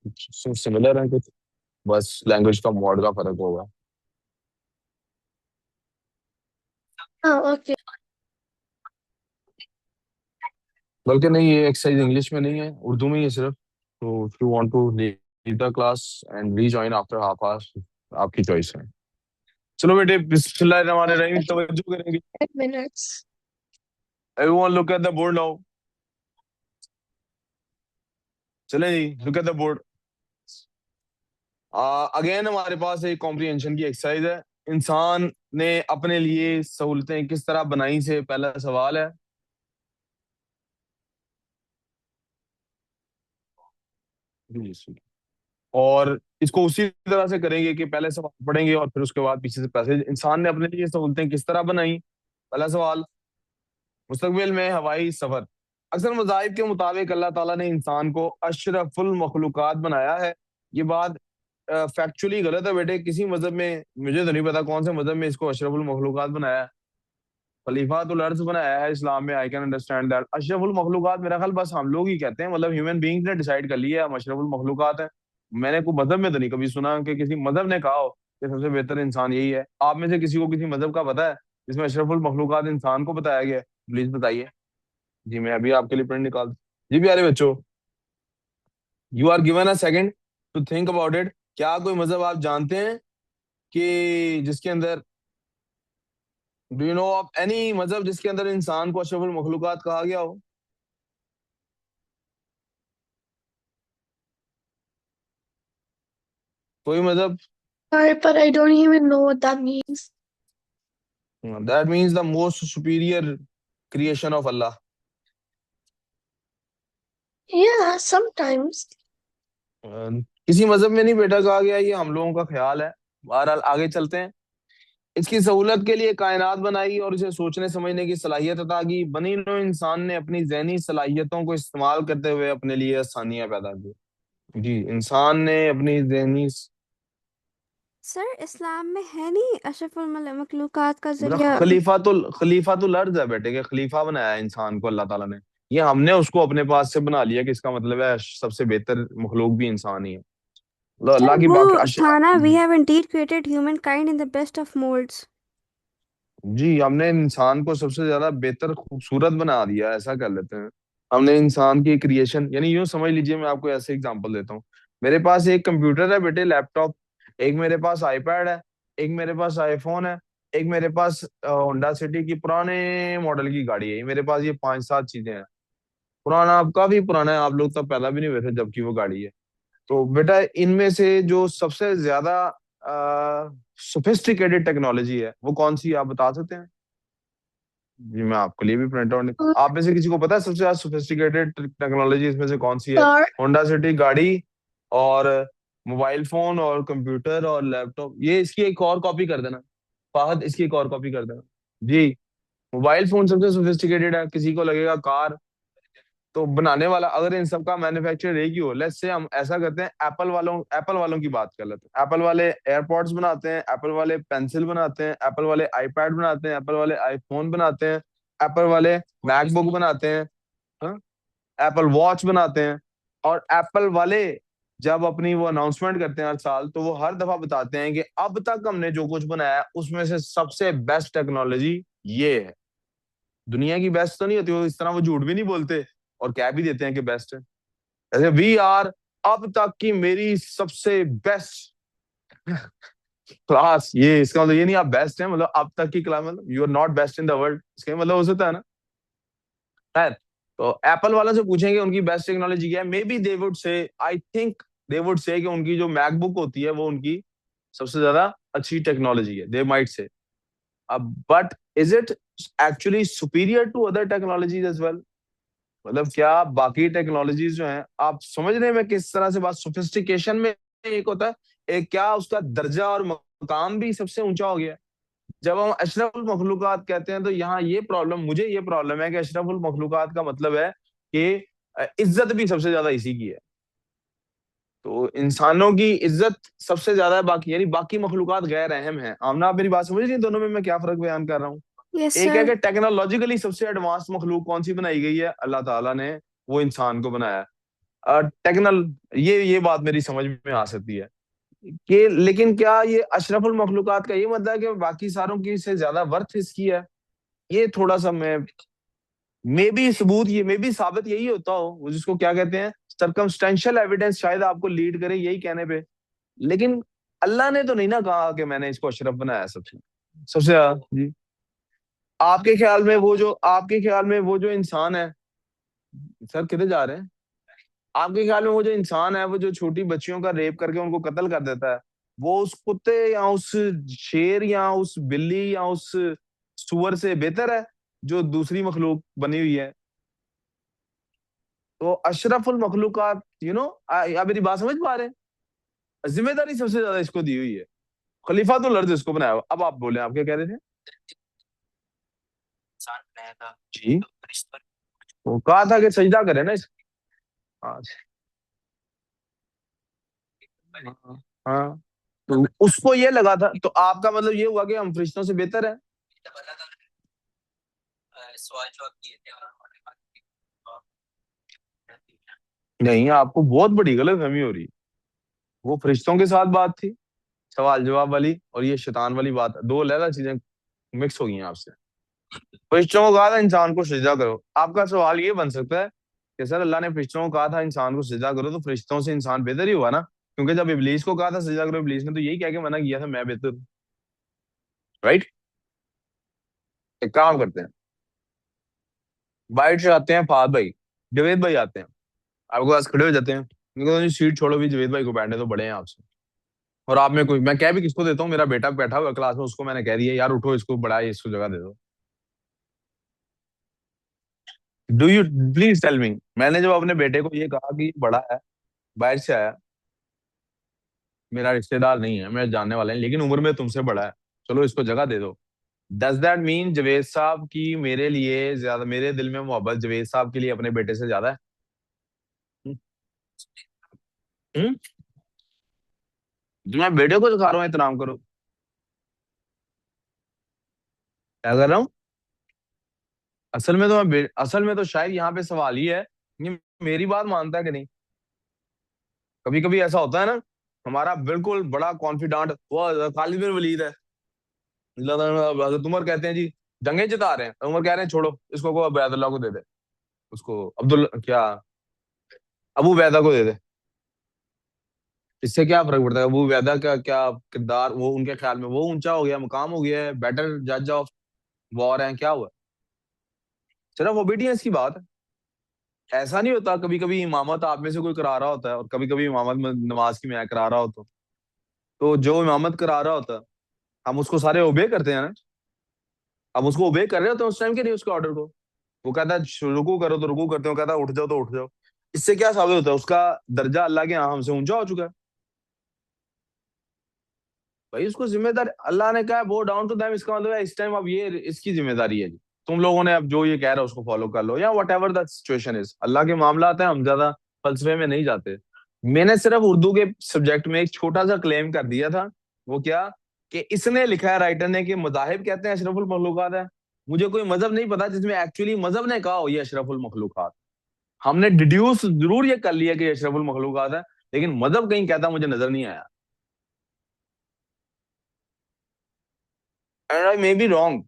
Similar है कुछ, बस लैंग्वेज का मोड का फर्क होगा। हाँ ओके। बल्कि नहीं, ये एक्सरसाइज इंग्लिश में नहीं है, उर्दू में ही है सिर्फ। तो if you want to leave the class and rejoin after half hour, आपकी चॉइस है। चलो बेटे, बिस्मिल्लाहिर्रहमानिर्रहीम, तवज्जो करेंगे। 5 minutes. Everyone look at the board now. चले जी, look at the board. Again हमारे पास एक कॉम्प्रिहेंशन की एक्सरसाइज है। इंसान ने अपने लिए सहूलतें किस तरह बनाई से पहला सवाल है। और इसको उसी तरह से करेंगे कि पहले सवाल पढ़ेंगे और फिर उसके बाद पीछे से पैसेज। इंसान ने अपने लिए सहूलतें किस तरह बनाई। पहला सवाल, मुस्तकबिल में हवाई सफर। अक्सर मज़ाहिब के मुताबिक अल्लाह ताला ने इंसान को अशरफुल मखलूकात बनाया है। ये बात फैक्चुअली गलत है बेटे। किसी मजहब में, मुझे तो नहीं पता कौन से मजहब में इसको अशरफुल मखलूकात बनाया है। खलीफातुल अर्ज बनाया है इस्लाम में। I can understand that. अशरफुल मखलूकात मेरा ख्याल बस हम लोग ही कहते हैं, मतलब ह्यूमन बीइंग्स ने डिसाइड कर लिया है हम अशरफुल मखलूकात है। मैंने कोई मजहब में तो नहीं कभी सुना कि किसी मजहब ने कहा हो कि सबसे बेहतर इंसान यही है। आप में से किसी को किसी मजहब का पता है जिसमें अशरफुल मखलूकात इंसान को बताया गया है? प्लीज बताइए। जी मैं अभी आपके लिए प्रिंट निकाल। जी प्यारे बच्चों, you are given a second to think about it. क्या कोई मजहब आप जानते हैं कि जिसके अंदर, do you know of any मजहब जिसके अंदर इंसान को अशरफुल मखलूकात कहा गया हो? कोई मजहब? Sorry, but I don't even know what that means. That means the most superior creation of Allah. Yeah, sometimes. किसी मजहब में नहीं बेटा कहा गया, ये हम लोगों का ख्याल है। बहरहाल आगे चलते हैं। इसकी सहूलत के लिए कायनात बनाई और इसे सोचने समझने की सलाहियत अता की। बनी नौ इंसान ने अपनी ज़हनी सलाहियतों को इस्तेमाल करते हुए अपने लिए आसानियां पैदा की। जी, इंसान ने अपनी ज़हनी, सर इस्लाम में है नहीं अशरफुल मखलूकात का मेरा जरिया। खलीफातुल अर्ज है बेटे, के खलीफा बनाया है इंसान को अल्लाह ताला ने। ये हमने उसको अपने पास से बना लिया कि इसका मतलब है सबसे बेहतर मखलूक भी इंसान ही है। मतलब सर अल्लाह की वो बाकी था ना, we have indeed created human kind in the best of moulds. जी, हमने इंसान को सबसे ज्यादा बेहतर खूबसूरत बना दिया, ऐसा कर लेते हैं। हमने इंसान की क्रिएशन, यानी यूं समझ लीजिए, मैं आपको ऐसे एग्जांपल देता हूँ। मेरे पास एक कंप्यूटर है बेटे, लैपटॉप। एक मेरे पास आईपैड है। एक मेरे पास आईफोन है। एक मेरे पास होंडा सिटी की पुराने मॉडल की गाड़ी है। ये मेरे पास ये 5-7 चीजें हैं। पुराना, आप काफी पुराना है, आप लोग तब पैदा भी नहीं हुए थे जबकि वो गाड़ी है। तो बेटा इनमें से जो सबसे ज्यादा सोफिस्टिकेटेड टेक्नोलॉजी है वो कौन सी है, आप बता सकते हैं? जी मैं आपके लिए भी प्रिंट आउट, आप में से किसी को पता है सबसे ज्यादा सोफिस्टिकेटेड टेक्नोलॉजी इसमें से कौन सी है? Star. होंडा सिटी गाड़ी, और मोबाइल फोन और कंप्यूटर और लैपटॉप। ये इसकी एक और कॉपी कर देना। फाहद, इसकी एक और कॉपी कर देना। जी, मोबाइल फोन सबसे सोफिस्टिकेटेड है। किसी को लगेगा कार। तो बनाने वाला अगर इन सब का मैन्युफैक्चरर एक ही हो, लेट्स से हम ऐसा करते हैं, एप्पल वालों की बात कर लेते हैं। एप्पल वाले एयरपॉड्स बनाते हैं, एप्पल वाले पेंसिल बनाते हैं, एप्पल वाले आईपैड बनाते हैं, एप्पल वाले आईफोन बनाते हैं, एप्पल वाले मैकबुक बनाते हैं, हाँ? एप्पल वॉच बनाते हैं। और एप्पल वाले जब अपनी वो अनाउंसमेंट करते हैं हर साल, तो वो हर दफा बताते हैं कि अब तक हमने जो कुछ बनाया है उसमें से सबसे बेस्ट टेक्नोलॉजी ये है। दुनिया की बेस्ट तो नहीं होती, वो इस तरह वो झूठ भी नहीं बोलते और कह भी देते हैं कि बेस्ट है। ऐसे वी आर, अब तक की मेरी सबसे बेस्ट क्लास। ये इसका मतलब ये नहीं आप बेस्ट हैं, मतलब अब तक की क्लास, मतलब you are not best in the world, इसका मतलब हो सकता है ना। खैर, तो एप्पल वालों से पूछेंगे उनकी बेस्ट टेक्नोलॉजी क्या है, may be they would say, I think they would say कि उनकी जो मैकबुक होती है वो उनकी सबसे ज्यादा अच्छी टेक्नोलॉजी है, दे माइट से। अब but is it actually superior to other technologies as well? मतलब क्या बाकी टेक्नोलॉजीज जो हैं, आप समझ रहे हैं मैं किस तरह से बात, सोफिस्टिकेशन में एक होता है, एक क्या उसका दर्जा और मकाम भी सबसे ऊंचा हो गया है। जब हम अशरफुल मखलूकात कहते हैं तो यहाँ ये प्रॉब्लम, मुझे ये प्रॉब्लम है कि अशरफुल मखलूकात का मतलब है कि इज्जत भी सबसे ज्यादा इसी की है। तो इंसानों की इज्जत सबसे ज्यादा है, बाकी यानी बाकी मखलूकात गैर अहम है। आमना, आप मेरी बात समझ रही हैं दोनों में मैं क्या फर्क बयान कर रहा हूँ? यस एक है सर। कि टेक्नोलॉजिकली सबसे एडवांस मखलूक कौन सी बनाई गई है, अल्लाह ताला ने वो इंसान को बनाया है। टेक्नल, ये बात मेरी समझ में आ सकती है कि, लेकिन क्या ये अशरफुल मखलूकात का ये मतलब है कि बाकी सारों की से ज्यादा वर्थ इसकी है? ये थोड़ा सा मैं, मे बी सबूत, ये मे बी साबित यही होता हो, वो जिसको क्या कहते हैं, सरकमस्टेंशियल एविडेंस शायद आपको लीड करे यही कहने पे। लेकिन अल्लाह ने तो नहीं ना कहा कि मैंने इसको अशरफ बनाया सबसे सबसे ज्यादा जी। आपके ख्याल में वो जो इंसान है, सर किधर जा रहे हैं? आपके ख्याल में वो जो इंसान है, वो जो छोटी बच्चियों का रेप करके उनको कत्ल कर देता है, वो उस कुत्ते या उस शेर या उस बिल्ली या उस सुअर से बेहतर है जो दूसरी मखलूक बनी हुई है? तो अशरफुल मखलूकात, आप मेरी बात समझ पा रहे हैं? जिम्मेदारी सबसे ज्यादा इसको दी हुई है, खलीफा तो लर्ज इसको बनाया हुआ। अब आप बोले, आप क्या कह रहे थे? जी, वो कहा था कि सजदा करे ना इस। हाँ हाँ हाँ। तो उसको ये लगा था, तो आपका मतलब ये हुआ कि हम फरिश्तों से बेहतर है? नहीं, आपको बहुत बड़ी गलतफहमी हो रही है। वो फरिश्तों के साथ बात थी, सवाल जवाब वाली, और ये शैतान वाली बात, दो अलग चीजें मिक्स हो गई हैं आपसे। फरिश्तों को कहा था इंसान को सजदा करो। आपका सवाल ये बन सकता है कि सर अल्लाह ने फरिश्तों को कहा था इंसान को सजदा करो, तो फरिश्तों से इंसान बेहतर ही हुआ ना, क्योंकि जब इब्लीस को कहा था सजदा करो, इब्लीस ने तो यही कह के मना किया था, मैं बेहतर हूँ। राइट? एक काम करते हैं, बाइट से आते हैं फाद भाई, जवेद भाई आते हैं, आपके पास खड़े हो जाते हैं। उनको सीट छोड़ो भी, जवेद भाई को बैठने तो बड़े हैं आपसे। और आप में कोई, मैं कह भी किसको देता हूँ, मेरा बेटा बैठा हुआ क्लास में, उसको मैंने कह दिया यार उठो, इसको बड़ा है, इसको जगह दे दो। Do you, please tell me, मैंने जब अपने बेटे को ये कहा कि ये बड़ा है, बाहर से आया, मेरा रिश्तेदार नहीं है, मेरे जानने वाले हैं, लेकिन उम्र में तुमसे बड़ा है, चलो इसको जगह दे दो, डज दैट मीन जवेद साहब की मेरे लिए ज्यादा, मेरे दिल में मोहब्बत जवेद साहब के लिए अपने बेटे से ज्यादा है? हम्म? हम्म? तो मैं बेटे को सिखा रहा हूँ एहतराम करो। क्या कर रहा हूँ? असल में तो शायद यहाँ पे सवाल ही है, ये मेरी बात मानता है कि नहीं? कभी कभी ऐसा होता है ना, हमारा बिल्कुल बड़ा कॉन्फिडेंट वो खालिद बिन वलीद है, हजरत उमर कहते हैं जी जंगे जिता रहे हैं, उमर कह रहे हैं छोड़ो इसको, को अबैदुल्लाह को दे दे, उसको अब्दुल क्या, अबू बैदा को दे दे। इससे क्या फर्क पड़ता है? अबू बैदा का क्या किरदार, वो उनके ख्याल में वो ऊंचा हो गया, मुकाम हो गया है, बेटर जज ऑफ वॉर है, क्या हुआ? सिर्फ ओबीडियंस की बात है। ऐसा नहीं होता, कभी कभी इमामत आप में से कोई करा रहा होता है, और कभी कभी इमामत में नमाज की मैं करा रहा होता हूँ, तो जो इमामत करा रहा होता है, हम उसको सारे ओबे करते हैं ना, हम उसको ओबे कर रहे होते हैं उस टाइम के नहीं, उसके ऑर्डर को। वो कहता है रुकू करो तो रुकू करते हो, कहता है उठ जाओ तो उठ जाओ। इससे क्या साबित होता है? उसका दर्जा अल्लाह के यहाँ हमसे ऊंचा हो चुका है। भाई उसको जिम्मेदारी अल्लाह ने कहा है वो डाउन टू देम, इसका मतलब है इस टाइम अब ये इसकी जिम्मेदारी है जी, तुम लोगों ने अब जो ये कह रहा है उसको फॉलो कर लो, या whatever the situation is. अल्लाह के मामला आते हैं, हम ज्यादा फलसफे में नहीं जाते। मैंने सिर्फ उर्दू के सब्जेक्ट में एक छोटा सा क्लेम कर दिया था, वो क्या, कि इसने लिखा है राइटर ने कि मजाहिब कहते हैं अशरफुल मखलूकात है। मुझे कोई मजहब नहीं पता जिसमें एक्चुअली मजहब ने कहा हो ये अशरफुल मखलूकात। हमने डिड्यूस जरूर ये कर लिया कि अशरफुल मखलूकात है, लेकिन मजहब कहीं कहता मुझे नजर नहीं आया। And I may be wrong.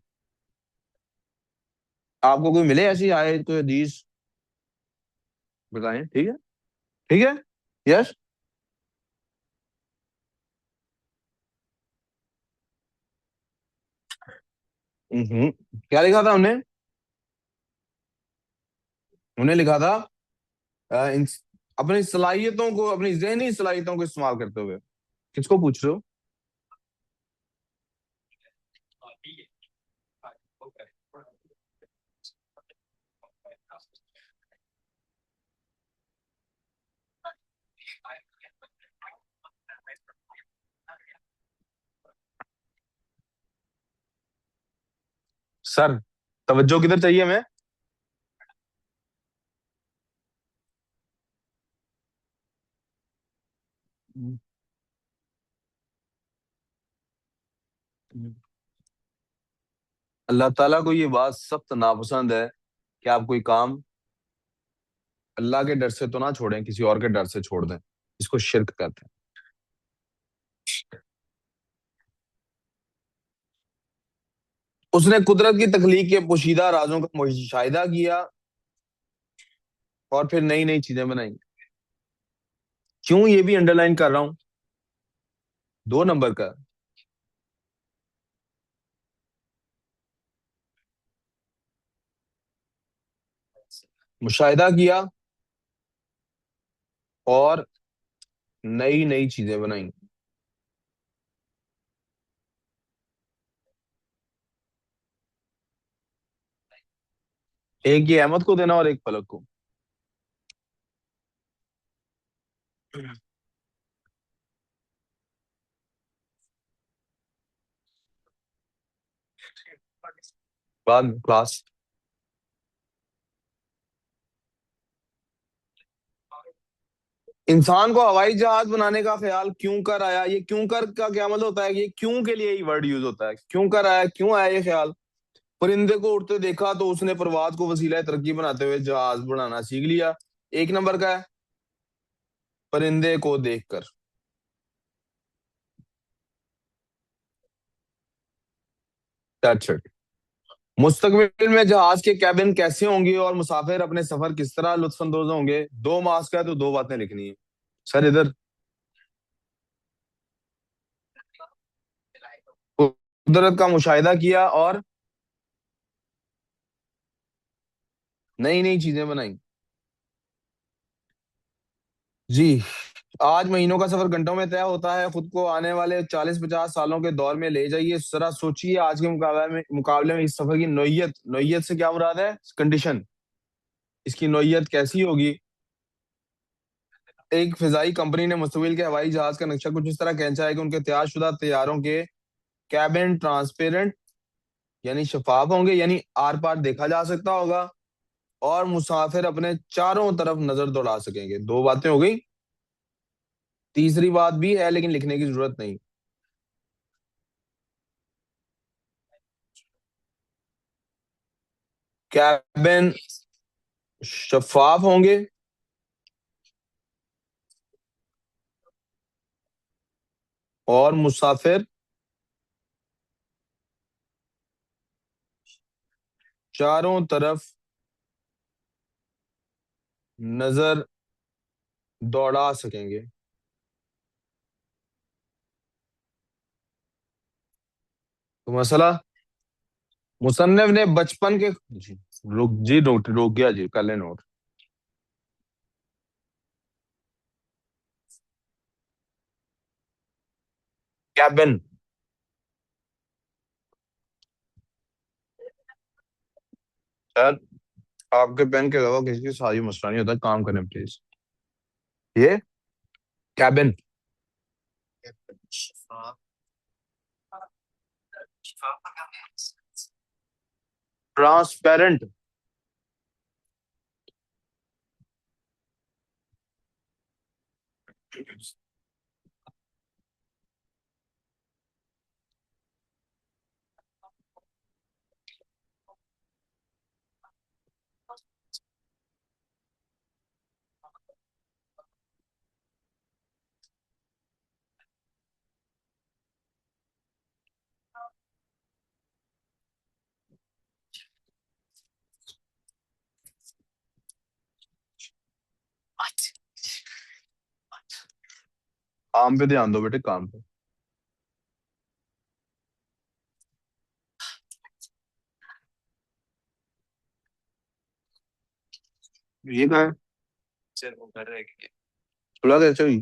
आपको कोई मिले ऐसी आयत, कोई हदीस, बताएं, ठीक है? ठीक है। यस। क्या लिखा था हमने? उन्हें लिखा था अपनी सलाहियतों को, अपनी जहनी सलाहियतों को इस्तेमाल करते हुए। किसको पूछ रहे हो? सर, तवज्जो किधर चाहिए हमें? अल्लाह ताला को ये बात सख्त नापसंद है कि आप कोई काम अल्लाह के डर से तो ना छोड़ें, किसी और के डर से छोड़ दें, इसको शिर्क कहते हैं। उसने कुदरत की तख्लीक के पोशीदा राजों का मुशाहिदा किया और फिर नई नई चीजें बनाई। क्यों ये भी अंडरलाइन कर रहा हूं, 2 नंबर का। मुशाहिदा किया और नई नई चीजें बनाई। एक ये अहमद को देना और एक पलक को। बाद में क्लास। इंसान को हवाई जहाज बनाने का ख्याल क्यों कर आया? ये क्यों कर का क्या मतलब होता है? ये क्यों के लिए ही वर्ड यूज होता है, क्यों कर आया, क्यों आया ये ख्याल? परिंदे को उड़ते देखा तो उसने प्रवाद को वसीला तरक्की बनाते हुए जहाज बनाना सीख लिया। 1 नंबर का है, परिंदे को देखकर। That's it. मुस्तकबिल में जहाज के कैबिन कैसे होंगे और मुसाफिर अपने सफर किस तरह लुत्फानंदोज होंगे? 2 मार्क्स का है तो 2 बातें लिखनी है। सर इधर। कुदरत का मुशाहिदा किया और नई नई चीजें बनाई। जी। आज महीनों का सफर घंटों में तय होता है, खुद को आने वाले 40-50 सालों के दौर में ले जाइए, जरा सोचिए आज के मुकाबले में इस सफर की नोयत, नोयत से क्या मुराद है? कंडीशन। इसकी नोयत कैसी होगी? एक फिजाई कंपनी ने मुस्तकबिल के हवाई जहाज का नक्शा कुछ इस तरह खींचा है कि उनके तैयारशुदा तैयारों के कैबिन ट्रांसपेरेंट यानी शफाफ होंगे, यानी आर पार देखा जा सकता होगा, और मुसाफिर अपने चारों तरफ नजर दौड़ा सकेंगे। 2 बातें हो गई। तीसरी बात भी है लेकिन लिखने की जरूरत नहीं। कैबिन शफाफ होंगे और मुसाफिर चारों तरफ नजर दौड़ा सकेंगे। तो मसला, मुसन्निफ ने बचपन के जी, रोक गया जी, कर ले नोट। कैबिन। सर आपके पेन के अलावा किसी की सारी मसला नहीं होता, काम करें प्लीज। ये कैबिन ट्रांसपेरेंट। काम पे ध्यान दो बेटे, काम पे। ये कहा है खुला कैसे हुई?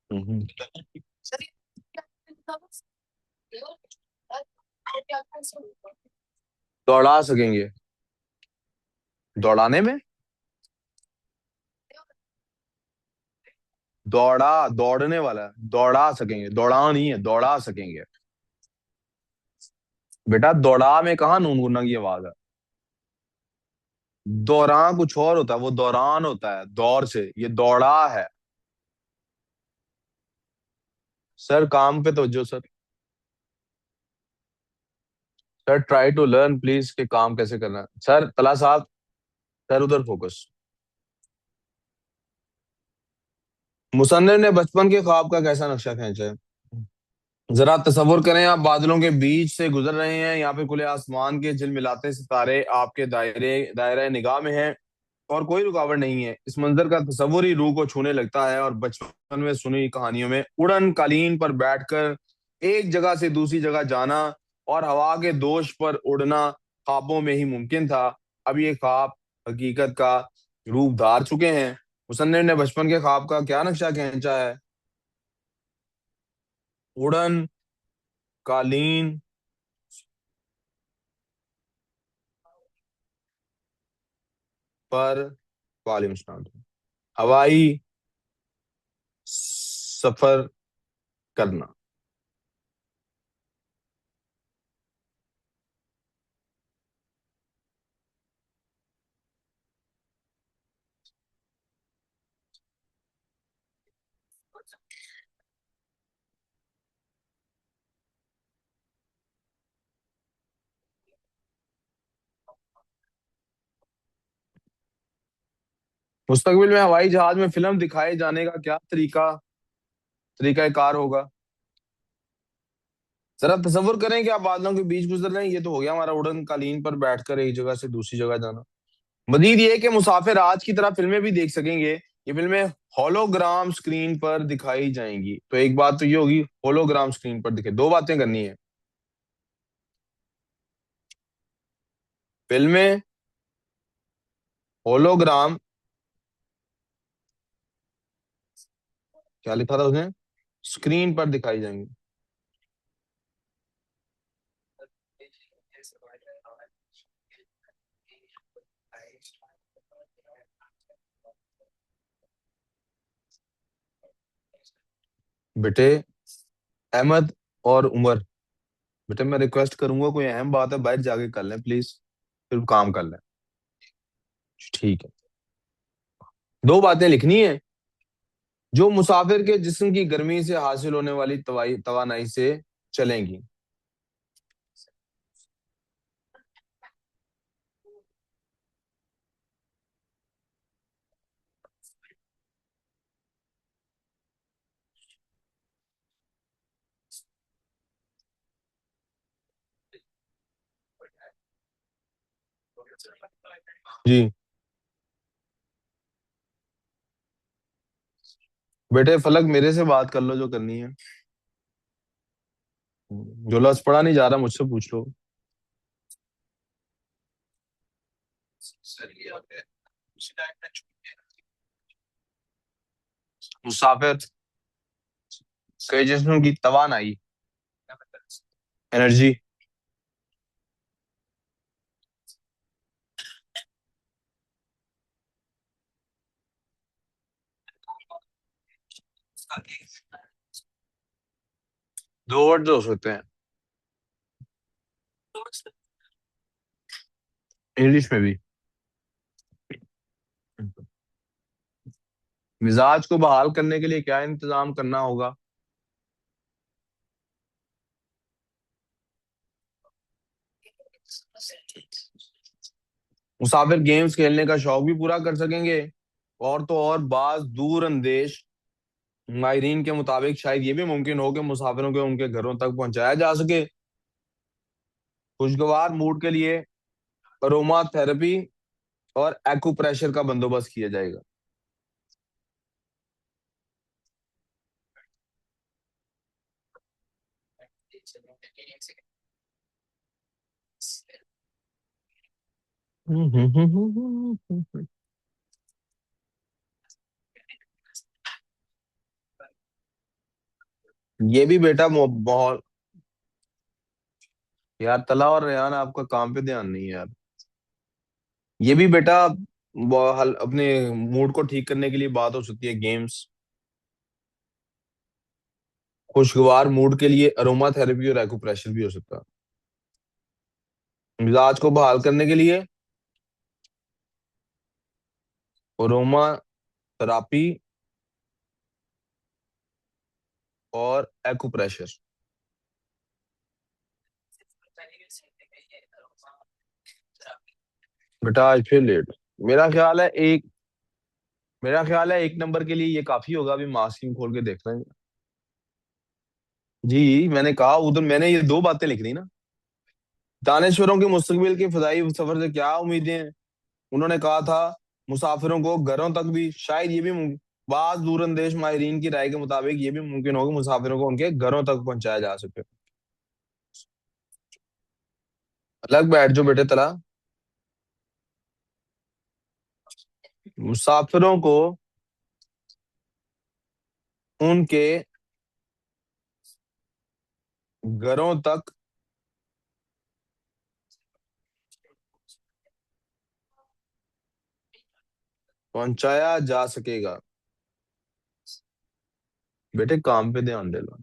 हम्म। दौड़ा सकेंगे, दौड़ाने में, दौड़ा दौड़ने वाला है, दौड़ा सकेंगे, दौड़ा नहीं है, दौड़ा सकेंगे। बेटा दौड़ा में कहाँ नून गुना की आवाज है? दौरान कुछ और होता है, वो दौरान होता है दौर से, ये दौड़ा है। सर काम पे तवज्जो sir. Sir try to learn please, कि काम कैसे करना है। सर तला साहब, कर उधर फोकस। मुसन्निफ ने बचपन के ख्वाब का कैसा नक्शा खींचा है? जरा तसव्वुर करें, आप बादलों के बीच से गुजर रहे हैं, यहाँ पे खुले आसमान के झिलमिलाते सितारे आपके दायरे निगाह में हैं, और कोई रुकावट नहीं है। इस मंजर का तसव्वुर ही रूह को छूने लगता है, और बचपन में सुनी कहानियों में उड़न कालीन पर बैठकर एक जगह से दूसरी जगह जाना और हवा के दोष पर उड़ना ख्वाबों में ही मुमकिन था। अब ये ख्वाब हकीकत का रूप धार चुके हैं। मुसन्निफ ने बचपन के ख्वाब का क्या नक्शा खींचा है? उड़न कालीन पर, वालिम सलाम, हवाई सफर करना। मुस्तकबिल में हवाई जहाज में फिल्म दिखाए जाने का क्या तरीका कार होगा? जरा तसव्वुर करें कि आप बादलों के बीच गुजर रहे हैं, ये तो हो गया हमारा उड़न कालीन पर बैठकर एक जगह से दूसरी जगह जाना। मजीद ये कि मुसाफिर आज की तरह फिल्में भी देख सकेंगे। ये फिल्में होलोग्राम स्क्रीन पर दिखाई जाएंगी। तो एक बात तो ये होगी, होलोग्राम स्क्रीन पर दिखे, दो बातें करनी है। फिल्में होलोग्राम, क्या लिखा था उसने, स्क्रीन पर दिखाई जाएंगी। बेटे अहमद और उमर, बेटे मैं रिक्वेस्ट करूंगा, कोई अहम बात है बाहर जाके कर लें प्लीज, फिर काम कर लें। ठीक है। दो बातें लिखनी है जो मुसाफिर के जिस्म की गर्मी से हासिल होने वाली तवानाई से चलेंगी। जी बेटे फलक, मेरे से बात कर लो जो करनी है। जो लफ्ज पढ़ा नहीं जा रहा मुझसे पूछ लो। मुसाफिर कई जिस्मों की तवानाई, एनर्जी, दो वर्ड हो सकते हैं इंग्लिश में भी। मिजाज को बहाल करने के लिए क्या इंतजाम करना होगा? मुसाफिर गेम्स खेलने का शौक भी पूरा कर सकेंगे, और तो और बाज दूर अंदेश माहरीन के मुताबिक शायद ये भी मुमकिन हो कि मुसाफिरों के उनके घरों तक पहुंचाया जा सके। खुशगवार मूड के लिए अरोमा थेरेपी और एक्यूप्रेशर का बंदोबस्त किया जाएगा। ये भी बेटा बहुत, यार तला और रेहान आपका काम पे ध्यान नहीं है यार। ये भी बेटा अपने मूड को ठीक करने के लिए बात हो सकती है, गेम्स। खुशगवार मूड के लिए अरोमा थेरेपी और एक्यूप्रेशर भी हो सकता है। मिजाज को बहाल करने के लिए अरोमा थेरापी और एक्यूप्रेशर। बेटा आज फिर लेट, मेरा ख्याल है एक मेरा ख्याल है 1 नंबर के लिए ये काफी होगा। अभी मास्किंग खोल के देख लेंगे। जी, मैंने कहा उधर मैंने ये 2 बातें लिख दी ना। दानश्वरों के मुस्तकबिल के फदाई सफर से क्या उम्मीदें हैं। उन्होंने कहा था मुसाफिरों को घरों तक भी, शायद ये भी बाज दूरंदेश माहिरीन की राय के मुताबिक ये भी मुमकिन होगा मुसाफिरों को उनके घरों तक पहुंचाया जा सके। अलग बैठ जो बेटे तला। मुसाफिरों को उनके घरों तक पहुंचाया जा सकेगा। बेटे काम पे ध्यान दे लो।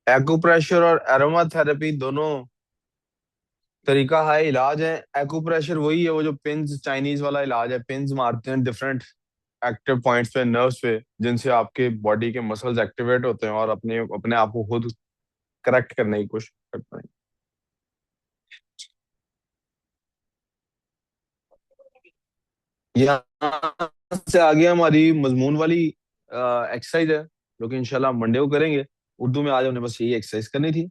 एक्यूप्रेशर और एरोमा थेरेपी दोनों तरीका है, इलाज है। एक्यूप्रेशर वही है, वो जो पिंस, चाइनीज वाला इलाज है। पिंस मारते हैं डिफरेंट एक्टिव पॉइंट्स पे, नर्व्स पे, जिनसे आपके बॉडी के मसल्स एक्टिवेट होते हैं और अपने अपने आप को खुद करेक्ट करने की कोशिश करते हैं। यहाँ से आगे हमारी मजमून वाली एक्सरसाइज है, जो कि इंशाल्लाह मंडे को करेंगे। उर्दू में आज हमने बस यही एक्सरसाइज करनी थी।